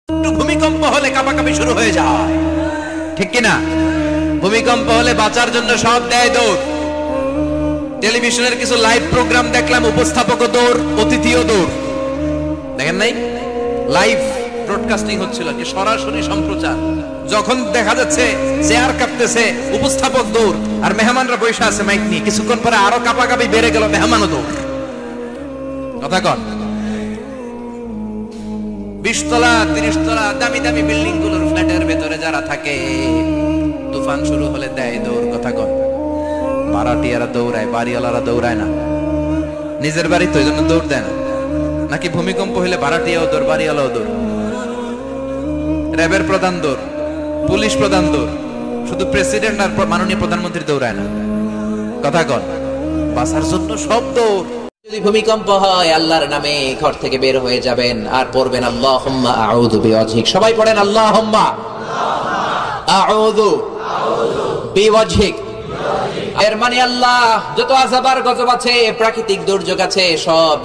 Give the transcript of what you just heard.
একটু ভূমিকম্প হলে কাঁপাকাঁপি শুরু হয়ে যায়, ঠিক কিনা? ভূমিকম্প হলে বাঁচার জন্য সব দেয় দৌড়। টেলিভিশনের কিছু লাইভ প্রোগ্রাম দেখলাম, উপস্থাপকও দৌড়, অতিথিও দৌড়। দেখেন নাই? লাইভ ব্রডকাস্টিং হচ্ছিল, কি সরাসরি সম্প্রচার। যখন দেখা যাচ্ছে চেয়ার কাঁপতেছে, উপস্থাপক দৌড়, আর মেহমানরা বসে আছে মাইক নিয়ে। কিছুক্ষণ পরে আরো কাঁপাকাঁপি বেড়ে গেল, মেহমানও দৌড়। কথা কন। 20 তলা 30 তলা দামি দামি বিল্ডিং গুলোর ফ্ল্যাটের ভেতরে যারা থাকে, তুফান শুরু হলে দেয় দৌড়। কথা কন। ভাড়াটিয়ারা দৌড়ায়, বাড়িওয়ালারা দৌড়ায় না। নিজের বাড়ি তো এই জন্য দৌড় দেয় না। নাকি ভূমিকম্প হলে ভাড়াটিয়াও দৌড়, বাড়িওয়ালাও দৌড়? র্যাবের প্রধান দৌড়, পুলিশ প্রধান দৌড়, শুধু প্রেসিডেন্ট আর মাননীয় প্রধানমন্ত্রী দৌড়ায় না। কথা কন। বাঁচার জন্য সব দৌড়। যদি ভূমিকম্প হয়, আল্লাহর নামে ঘর থেকে বের হয়ে যাবেন আর পড়বেন আল্লাহুম্মা আউযু বিওয়াজহিক। সবাই পড়েন আল্লাহুম্মা আউযু বিওয়াজহিক। এর মানে আল্লাহ, যত আযাব আর গজব আছে, প্রাকৃতিক দুর্যোগ আছে, সব